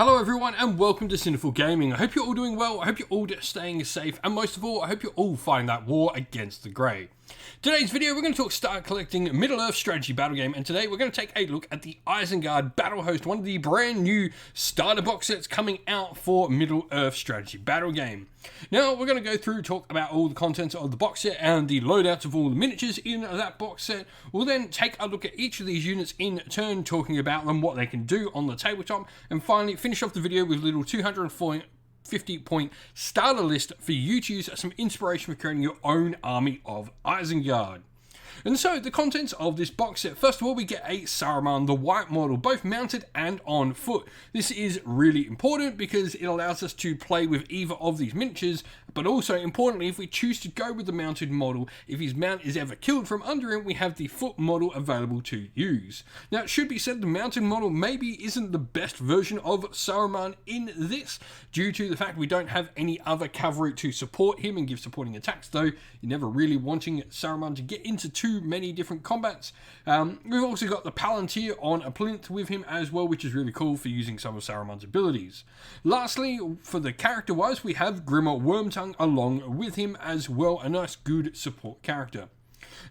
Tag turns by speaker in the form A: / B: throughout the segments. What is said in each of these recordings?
A: Hello everyone and welcome to Sinful Gaming. I hope you're all doing well, I hope you're all staying safe, and most of all, I hope you're all fighting that war against the Grey. Today's video, we're going to talk start collecting Middle-earth strategy battle game, and today we're going to take a look at the Isengard Battlehost, one of the brand new starter box sets coming out for Middle-earth strategy battle game. Now, we're going to go through, talk about all the contents of the box set and the loadouts of all the miniatures in that box set. We'll then take a look at each of these units in turn, talking about them, what they can do on the tabletop, and finally finish off the video with a little 250-point starter list for you to use as some inspiration for creating your own army of Isengard. And so, the contents of this box set. First of all, we get a Saruman the White model, both mounted and on foot. This is really important because it allows us to play with either of these miniatures, but also, importantly, if we choose to go with the mounted model, if his mount is ever killed from under him, we have the foot model available to use. Now, it should be said the mounted model maybe isn't the best version of Saruman in this, due to the fact we don't have any other cavalry to support him and give supporting attacks, though you're never really wanting Saruman to get into too many different combats. We've also got the Palantir on a plinth with him as well, which is really cool for using some of Saruman's abilities. Lastly, for the character-wise, we have Grimmer Wormtongue along with him as well, a nice good support character.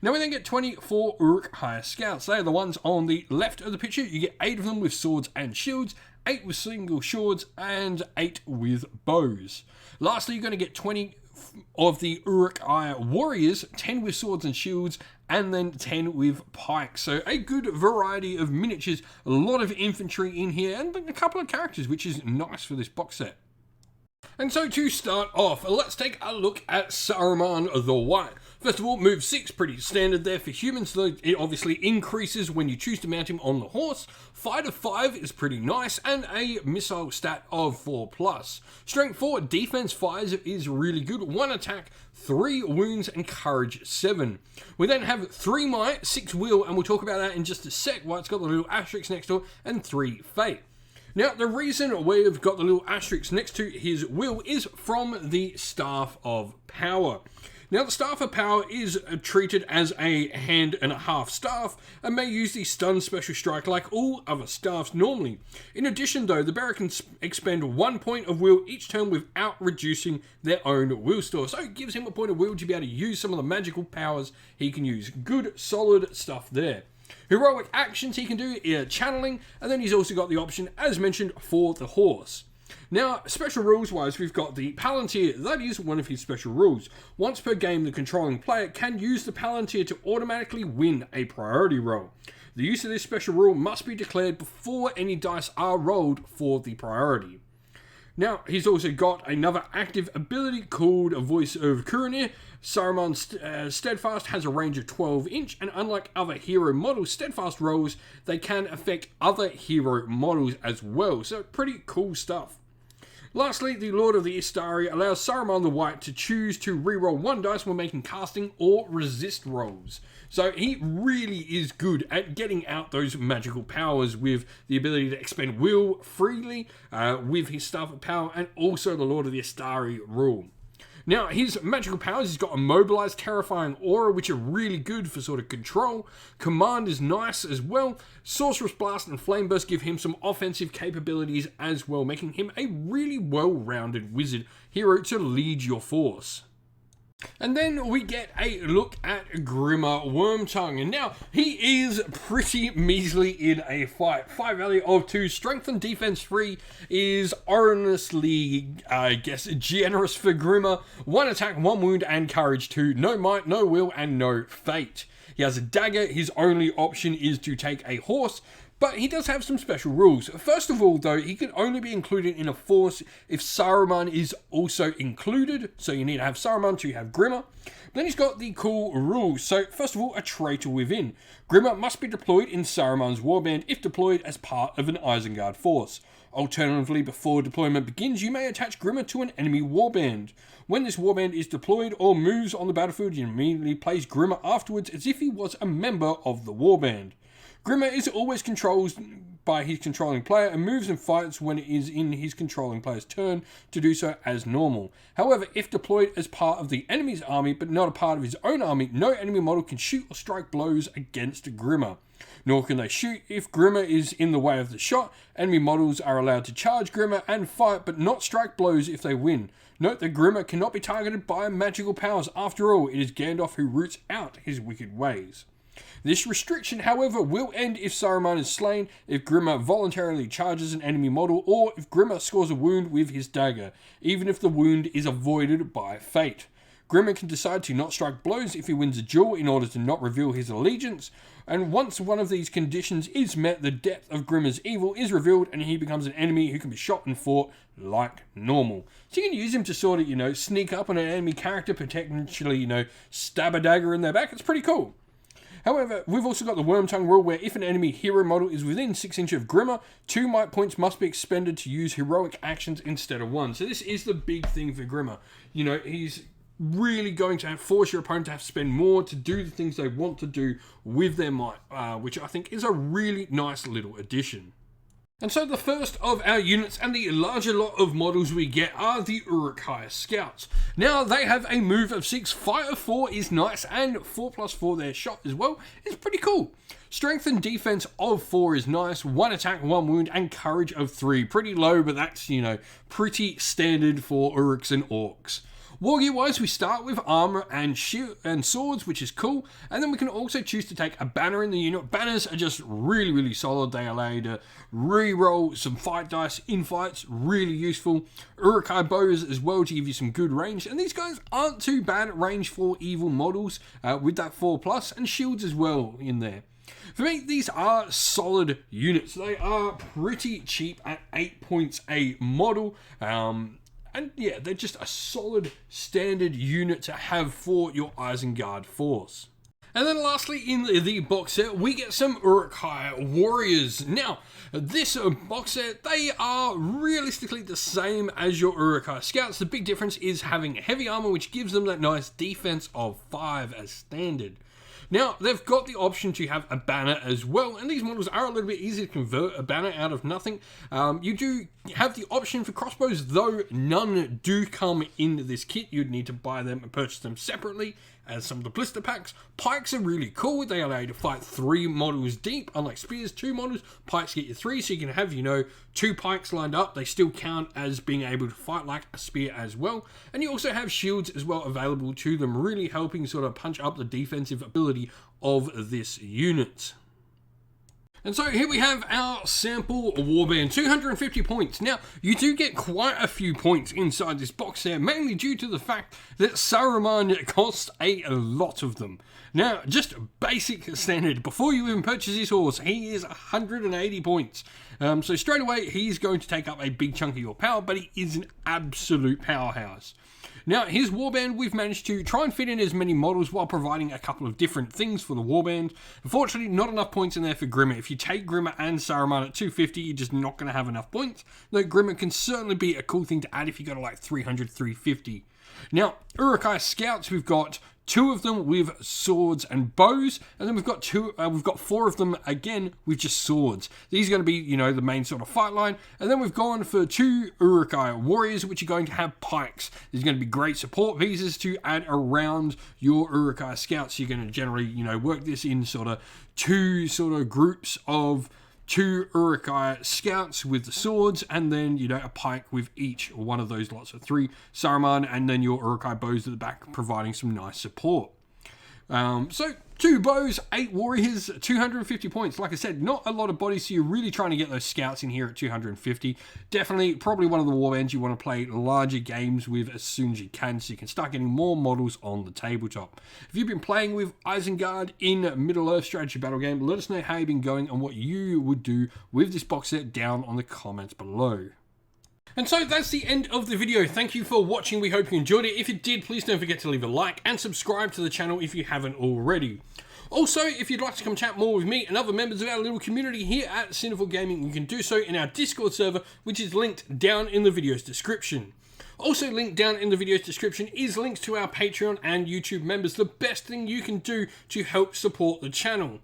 A: Now we then get 24 Orix Higher Scouts. They are the ones on the left of the picture. You get 8 of them with swords and shields, 8 with single swords, and 8 with bows. Lastly, you're going to get 20 of the Orix Warriors, 10 with swords and shields, and then 10 with pikes. So a good variety of miniatures, a lot of infantry in here, and a couple of characters, which is nice for this box set. And so to start off, let's take a look at Saruman the White. First of all, move 6, pretty standard there for humans, though it obviously increases when you choose to mount him on the horse. Fighter 5 is pretty nice, and a missile stat of 4+. Strength 4, defense 5 is really good, 1 attack, 3 wounds, and courage 7. We then have 3 might, 6 will, and we'll talk about that in just a sec, why it's got the little asterisk next to it, and 3 fate. Now, the reason we've got the little asterisk next to his will is from the Staff of Power. Now, the Staff of Power is treated as a hand and a half staff and may use the stun special strike like all other staffs normally. In addition, though, the bearer can expend 1 point of will each turn without reducing their own will store. So it gives him a point of will to be able to use some of the magical powers he can use. Good, solid stuff there. Heroic actions he can do, channeling, and then he's also got the option, as mentioned, for the horse. Now, special rules wise, we've got the Palantir. That is one of his special rules. Once per game, the controlling player can use the Palantir to automatically win a priority roll. The use of this special rule must be declared before any dice are rolled for the priority. Now, he's also got another active ability called a Voice of Kuranir. Saruman's Steadfast has a range of 12 inch, and unlike other hero models, Steadfast rolls, they can affect other hero models as well, so pretty cool stuff. Lastly, the Lord of the Istari allows Saruman the White to choose to reroll 1 dice when making casting or resist rolls. So he really is good at getting out those magical powers with the ability to expend will freely with his Staff of Power, and also the Lord of the Istari rule. Now, his magical powers, he's got Immobilize, Terrifying Aura, which are really good for sort of control. Command is nice as well. Sorcerous Blast and Flame Burst give him some offensive capabilities as well, making him a really well-rounded wizard hero to lead your force. And then we get a look at Grimmer Wormtongue. And now, he is pretty measly in a fight. 5 value of 2, strength and defense 3 is honestly, I guess, generous for Grimmer. 1 attack, 1 wound, and courage 2. No might, no will, and no fate. He has a dagger. His only option is to take a horse. But he does have some special rules. First of all, though, he can only be included in a force if Saruman is also included. So you need to have Saruman to have Grimmer. Then he's got the cool rules. So first of all, a traitor within. Grimmer must be deployed in Saruman's Warband if deployed as part of an Isengard force. Alternatively, before deployment begins, you may attach Grimmer to an enemy warband. When this warband is deployed or moves on the battlefield, you immediately place Grimmer afterwards as if he was a member of the warband. Grimmer is always controlled by his controlling player and moves and fights when it is in his controlling player's turn to do so as normal. However, if deployed as part of the enemy's army but not a part of his own army, no enemy model can shoot or strike blows against Grimmer. Nor can they shoot if Grimmer is in the way of the shot. Enemy models are allowed to charge Grimmer and fight but not strike blows if they win. Note that Grimmer cannot be targeted by magical powers. After all, it is Gandalf who roots out his wicked ways. This restriction, however, will end if Saruman is slain, if Grimmer voluntarily charges an enemy model, or if Grimmer scores a wound with his dagger, even if the wound is avoided by fate. Grimmer can decide to not strike blows if he wins a duel in order to not reveal his allegiance, and once one of these conditions is met, the depth of Grimmer's evil is revealed and he becomes an enemy who can be shot and fought like normal. So you can use him to sort of, sneak up on an enemy character, potentially, stab a dagger in their back. It's pretty cool. However, we've also got the Wormtongue rule where if an enemy hero model is within 6 inches of Grimmer, 2 might points must be expended to use heroic actions instead of 1. So this is the big thing for Grimmer. He's really going to force your opponent to have to spend more to do the things they want to do with their might, which I think is a really nice little addition. And so the first of our units and the larger lot of models we get are the Uruk-hai Scouts. Now, they have a move of 6, fight of 4 is nice, and 4+4 their shot as well is pretty cool. Strength and defense of 4 is nice, 1 attack, 1 wound, and courage of 3. Pretty low, but that's, pretty standard for Uruks and Orcs. Wargear wise, we start with armor and shield and swords, which is cool, and then we can also choose to take a banner in the unit. Banners are just really, really solid. They allow you to re-roll some fight dice in fights, really useful. Uruk-hai bows as well to give you some good range, and these guys aren't too bad at range for evil models with that 4+, and shields as well in there. For me, these are solid units. They are pretty cheap at 8 points a model. And yeah, they're just a solid standard unit to have for your Isengard force. And then lastly, in the box set, we get some Uruk-hai warriors. Now, this box set, they are realistically the same as your Uruk-hai scouts. The big difference is having heavy armor, which gives them that nice defense of 5 as standard. Now, they've got the option to have a banner as well, and these models are a little bit easy to convert a banner out of nothing. You do have the option for crossbows, though none do come in this kit. You'd need to buy them and purchase them separately as some of the blister packs. Pikes are really cool. They allow you to fight 3 models deep. Unlike spears, 2 models. Pikes get you 3, so you can have, 2 pikes lined up. They still count as being able to fight like a spear as well. And you also have shields as well available to them, really helping sort of punch up the defensive ability of this unit. And so here we have our sample warband, 250 points. Now, you do get quite a few points inside this box here, mainly due to the fact that Saruman costs a lot of them. Now, just basic standard, before you even purchase his horse, he is 180 points. So straight away, he's going to take up a big chunk of your power, but he is an absolute powerhouse. Now, his warband, we've managed to try and fit in as many models while providing a couple of different things for the warband. Unfortunately, not enough points in there for Grimmer. If you take Grimmer and Saruman at 250, you're just not going to have enough points. Though Grimmer can certainly be a cool thing to add if you go to like 300, 350. Now, Uruk-hai Scouts, we've got 2 of them with swords and bows, and then we've got 4 of them again with just swords. These are going to be, the main sort of fight line, and then we've gone for 2 Uruk-hai warriors, which are going to have pikes. These are going to be great support pieces to add around your Uruk-hai scouts. So you're going to generally, work this in sort of 2 sort of groups of 2 Uruk-hai scouts with the swords, and then, a pike with each one of those lots of 3 Saruman, and then your Uruk-hai bows at the back providing some nice support. So 2 bows, 8 warriors, 250 points. Like I said, not a lot of bodies, so you're really trying to get those scouts in here at 250. Definitely, probably one of the warbands you want to play larger games with as soon as you can, so you can start getting more models on the tabletop. If you've been playing with Isengard in Middle-earth strategy battle game, let us know how you've been going and what you would do with this box set down on the comments below. And so that's the end of the video. Thank you for watching. We hope you enjoyed it. If you did, please don't forget to leave a like and subscribe to the channel if you haven't already. Also, if you'd like to come chat more with me and other members of our little community here at Sinful Gaming, you can do so in our Discord server, which is linked down in the video's description. Also linked down in the video's description is links to our Patreon and YouTube members, the best thing you can do to help support the channel.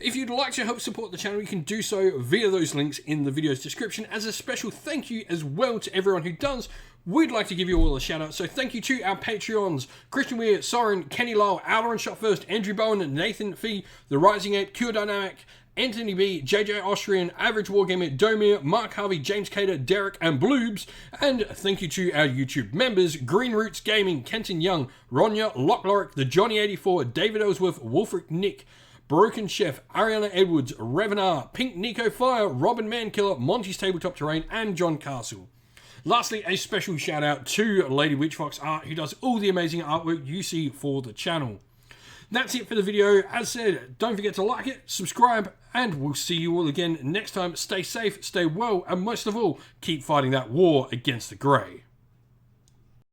A: If you'd like to help support the channel, you can do so via those links in the video's description. As a special thank you as well to everyone who does, we'd like to give you all a shout out. So thank you to our Patreons: Christian Weir, Soren, Kenny Lyle, Alder and Shot First, Andrew Bowen, Nathan Fee, The Rising 8, Cure Dynamic, Anthony B, JJ Austrian, Average Wargamer, Domir, Mark Harvey, James Cater, Derek and Bloobs. And thank you to our YouTube members: Green Roots Gaming, Kenton Young, Ronya, Lockloric, The Johnny84, David Ellsworth, Wolfric Nick, Broken Chef, Ariana Edwards, Revenar, Pink Nico Fire, Robin Mankiller, Monty's Tabletop Terrain, and John Castle. Lastly, a special shout out to Lady Witchfox Art, who does all the amazing artwork you see for the channel. That's it for the video. As said, don't forget to like it, subscribe, and we'll see you all again next time. Stay safe, stay well, and most of all, keep fighting that war against the Grey.